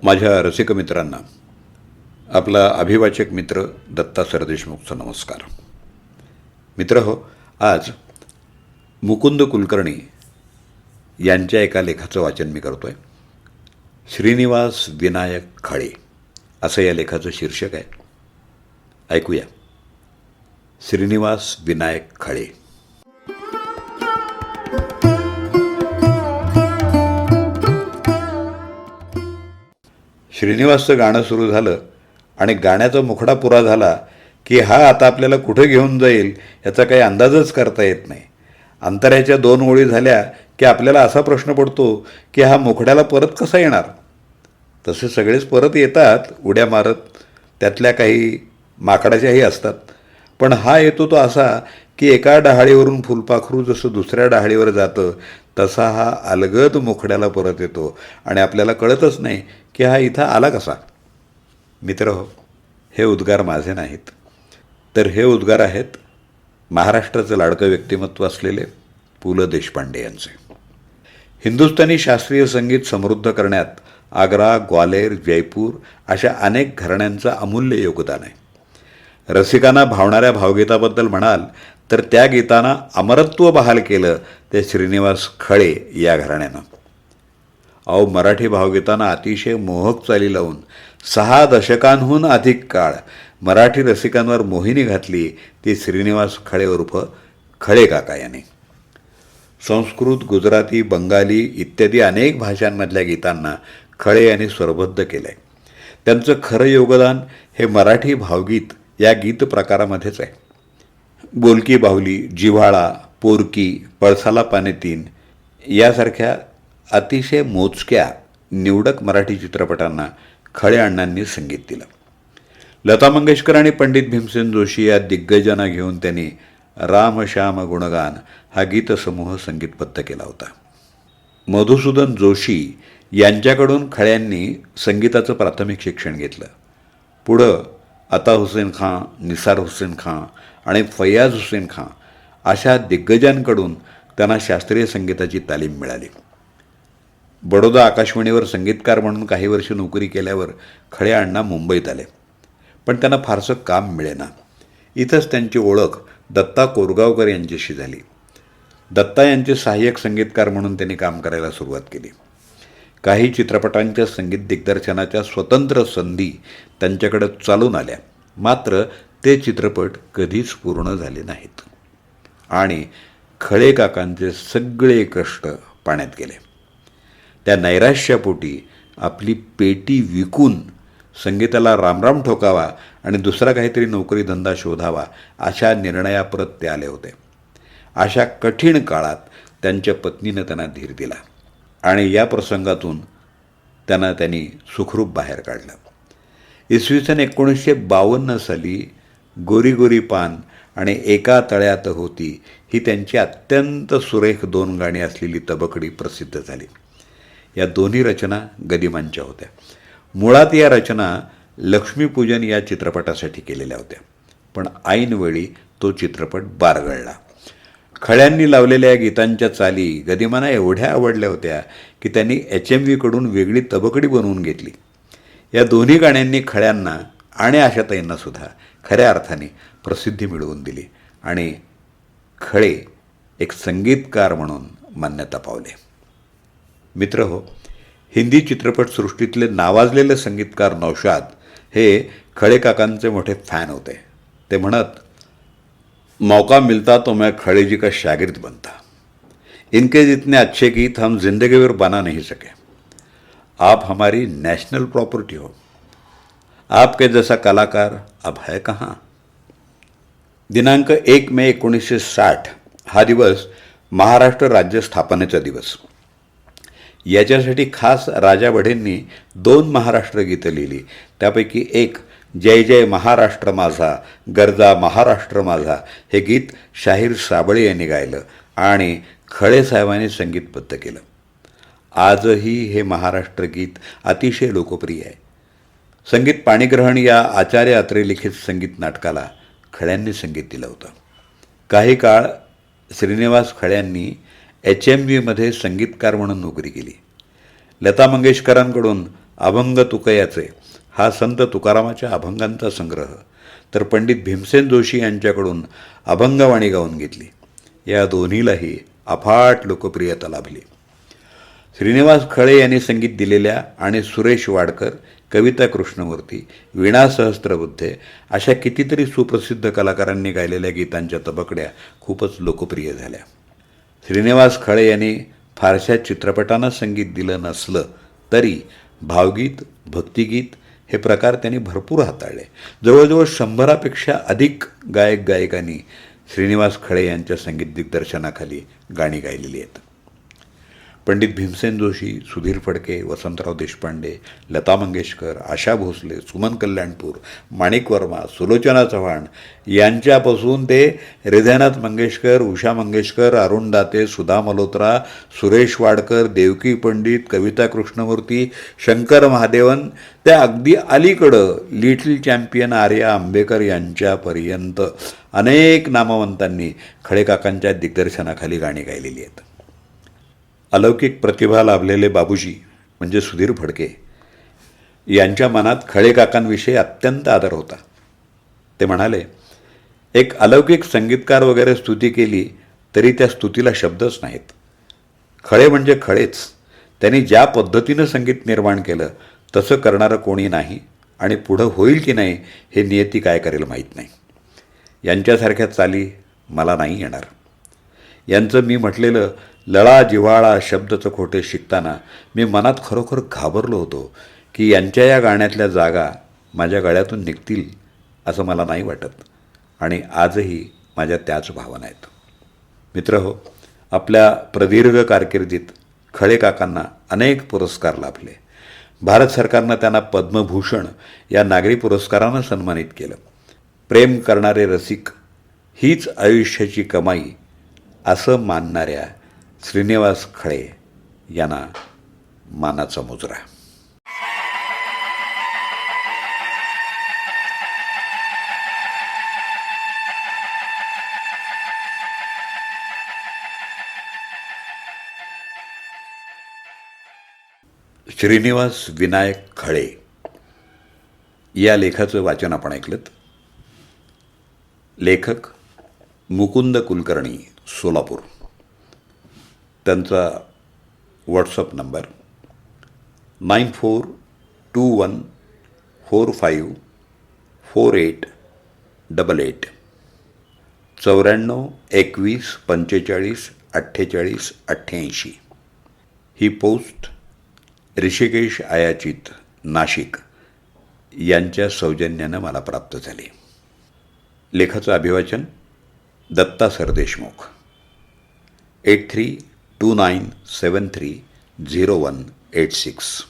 माझ्या रसिक मित्रांना आपला अभिवाचक मित्र दत्ता सरदेशमुखचा नमस्कार. मित्र हो, आज मुकुंद कुलकर्णी यांच्या एका लेखाचं वाचन मी करतो आहे. श्रीनिवास विनायक खळे असं या लेखाचं शीर्षक आहे. ऐकूया. श्रीनिवास विनायक खळे. श्रीनिवासचं गाणं सुरू झालं आणि गाण्याचा मुखडा पुरा झाला की हा आता आपल्याला कुठं घेऊन जाईल याचा काही अंदाजच करता येत नाही. अंतऱ्याच्या 2 ओळी झाल्या की आपल्याला असा प्रश्न पडतो की हा मुखड्याला परत कसा येणार. तसे सगळेच परत येतात उड्या मारत, त्यातल्या काही माकडाच्याही असतात. पण हा येतो तो असा की एका डहाळीवरून फुलपाखरू जसं दुसऱ्या डहाळीवर जातं तसा हा अलगद मुखड्याला परत येतो आणि आपल्याला कळतच नाही की हा इथं आला कसा. मित्र हो, हे उद्गार माझे नाहीत, तर हे उद्गार आहेत महाराष्ट्राचं लाडकं व्यक्तिमत्व असलेले पु ल देशपांडे यांचे. हिंदुस्थानी शास्त्रीय संगीत समृद्ध करण्यात आग्रा, ग्वालेर, जयपूर अशा अनेक घराण्यांचं अमूल्य योगदान आहे. रसिकांना भावणाऱ्या भावगीताबद्दल म्हणाल तर त्या गीतांना अमरत्व बहाल केलं ते श्रीनिवास खळे या घराण्यानं. अहो, मराठी भावगीतांना अतिशय मोहक चाली लावून 6 दशकांहून अधिक काळ मराठी रसिकांवर मोहिनी घातली ती श्रीनिवास खळे उर्फ खळे काका यांनी. संस्कृत, गुजराती, बंगाली इत्यादी अनेक भाषांमधल्या गीतांना खळे यांनी स्वरबद्ध केलं आहे. त्यांचं खरं योगदान हे मराठी भावगीत या गीत प्रकारामध्येच आहे. बोलकी बाहुली, जिव्हाळा, पोरकी, पळसाला पाने 3 यासारख्या अतिशय मोजक्या निवडक मराठी चित्रपटांना खळे अण्णांनी संगीत दिलं. लता मंगेशकर आणि पंडित भीमसेन जोशी या दिग्गजांना घेऊन त्यांनी राम श्याम गुणगान हा गीतसमूह संगीतबद्ध केला होता. मधुसूदन जोशी यांच्याकडून खळ्यांनी संगीताचं प्राथमिक शिक्षण घेतलं. पुढं अता हुसेन खां, निसार हुसेन खां आणि फैयाज हुसेन खां अशा दिग्गजांकडून त्यांना शास्त्रीय संगीताची तालीम मिळाली. बडोदा आकाशवाणीवर संगीतकार म्हणून काही वर्ष नोकरी केल्यावर खळे अण्णा मुंबईत आले, पण त्यांना फारसं काम मिळेना. इथंच त्यांची ओळख दत्ता कोरगावकर यांच्याशी झाली. दत्ता यांचे सहाय्यक संगीतकार म्हणून त्यांनी काम करायला सुरुवात केली. काही चित्रपटांच्या संगीत दिग्दर्शनाच्या स्वतंत्र संधी त्यांच्याकडे चालून आल्या, मात्र ते चित्रपट कधीच पूर्ण झाले नाहीत आणि खळे काकांचे सगळे कष्ट पाण्यात गेले. त्या नैराश्यापोटी आपली पेटी विकून संगीताला रामराम ठोकावा आणि दुसरा काहीतरी नोकरीधंदा शोधावा अशा निर्णयाप्रत ते आले होते. अशा कठीण काळात त्यांच्या पत्नीनं त्यांना धीर दिला आणि या प्रसंगातून त्यांनी सुखरूप बाहेर काढलं. इसवी सन 1952 साली गोरी गोरी पान आणि एका तळ्यात होती ही त्यांची अत्यंत सुरेख 2 गाणी असलेली तबकडी प्रसिद्ध झाली. या दोन्ही रचना गदिमांच्या होत्या. मुळात या रचना लक्ष्मीपूजन या चित्रपटासाठी केलेल्या होत्या, पण ऐनवेळी तो चित्रपट बारगळला. खळ्यांनी लावलेल्या गीतांच्या चाली गदिमांना एवढ्या आवडल्या होत्या की त्यांनी HMVकडून वेगळी तबकडी बनवून घेतली. या दोन्ही गाण्यांनी खळ्यांना आणि आशाताईंना सुद्धा खऱ्या अर्थाने प्रसिद्धी मिळवून दिली आणि खळे एक संगीतकार म्हणून मान्यता पावले. मित्र हो, हिंदी चित्रपटसृष्टीतले नावाजलेले संगीतकार नौशाद हे खळे काकांचे मोठे फॅन होते. ते म्हणत, मौका मिलता तो मैं खड़े जी का शागिर्द बनता. इनके जितने अच्छे गीत हम जिंदगी भर बना नहीं सके. आप हमारी नेशनल प्रॉपर्टी हो. आपके जैसा कलाकार अब है कहाँ. दिनांक 1 मे 1960 हा दिवस महाराष्ट्र राज्य स्थापनेचा दिवस. याच्यासाठी खास राजा बढेंनी 2 महाराष्ट्र गीतं लिहिली. त्यापैकी एक जय जय महाराष्ट्र माझा, गरजा महाराष्ट्र माझा हे गीत शाहीर साबळे यांनी गायलं आणि खळे साहेबांनी संगीतबद्ध केलं. आजही हे महाराष्ट्र गीत अतिशय लोकप्रिय आहे. संगीत पाणीग्रहण या आचार्य अत्रे लिखित संगीत नाटकाला खळ्यांनी संगीत दिलं होतं. काही काळ श्रीनिवास खळ्यांनी HMVमध्ये संगीतकार म्हणून नोकरी केली. लता मंगेशकरांकडून अभंग तुकयाचे हा संत तुकारामाच्या अभंगांचा संग्रह, तर पंडित भीमसेन जोशी यांच्याकडून अभंगवाणी गाऊन घेतली. या दोन्हीलाही अफाट लोकप्रियता लाभली. श्रीनिवास खळे यांनी संगीत दिलेल्या आणि सुरेश वाडकर, कविता कृष्णमूर्ती, वीणा सहस्त्रबुद्धे अशा कितीतरी सुप्रसिद्ध कलाकारांनी गायलेल्या गीतांच्या तबकड्या खूपच लोकप्रिय झाल्या. श्रीनिवास खळे यांनी फारशा चित्रपटांना संगीत दिलं नसलं तरी भावगीत, भक्तिगीत हे प्रकार त्यांनी भरपूर हाताळले. जवळजवळ 100पेक्षा अधिक गायक गायिकांनी श्रीनिवास खळे यांच्या संगीत दिग्दर्शनाखाली गाणी गायलेली आहेत. पंडित भीमसेन जोशी, सुधीर फडके, वसंतराव देशपांडे, लता मंगेशकर, आशा भोसले, सुमन कल्याणपूर, माणिक वर्मा, सुलोचना चव्हाण यांच्यापासून ते हृदयनाथ मंगेशकर, उषा मंगेशकर, अरुण दाते, सुधा मल्होत्रा, सुरेश वाडकर, देवकी पंडित, कविता कृष्णमूर्ती, शंकर महादेवन, त्या अगदी अलीकडं लिटिल चॅम्पियन आर्या आंबेकर यांच्यापर्यंत अनेक नामवंतांनी खळेकाकांच्या दिग्दर्शनाखाली गाणी गायलेली आहेत. अलौकिक प्रतिभा लाभलेले बाबूजी म्हणजे सुधीर फडके यांच्या मनात खळेकाकांविषयी अत्यंत आदर होता. ते म्हणाले, एक अलौकिक संगीतकार वगैरे स्तुती केली तरी त्या स्तुतीला शब्दच नाहीत. खळे म्हणजे खळेच. त्यांनी ज्या पद्धतीनं संगीत निर्माण केलं तसं करणारं कोणी नाही आणि पुढं होईल की नाही हे नियती काय करेल माहीत नाही. यांच्यासारख्या चाली मला नाही येणार. यांचं मी म्हटलेलं लळा जिव्हाळा शब्द चखोटे शिकताना मी मनात खरोखर घाबरलो होतो की यांच्या या गाण्यातल्या जागा माझ्या गळ्यातून निघतील असं मला नाही वाटत आणि आजही माझ्या त्याच भावना आहेत. मित्रहो, आपल्या प्रदीर्घ कारकिर्दीत खळेकाकांना अनेक पुरस्कार लाभले. भारत सरकारनं त्यांना पद्मभूषण या नागरी पुरस्कारानं सन्मानित केलं. प्रेम करणारे रसिक हीच आयुष्याची कमाई असं मानणाऱ्या श्रीनिवास खळे यांना मानाचा मुजरा. श्रीनिवास विनायक खळे या लेखाचं वाचन आपण ऐकलंत. लेखक मुकुंद कुलकर्णी, सोलापूर. त्यांचा व्हॉट्सअप नंबर 9421454888 9421454888. ही पोस्ट ऋषिकेश आयाचित, नाशिक यांच्या सौजन्यानं मला प्राप्त झाली. लेखाचं अभिवाचन दत्ता सरदेशमुख. 8329730186.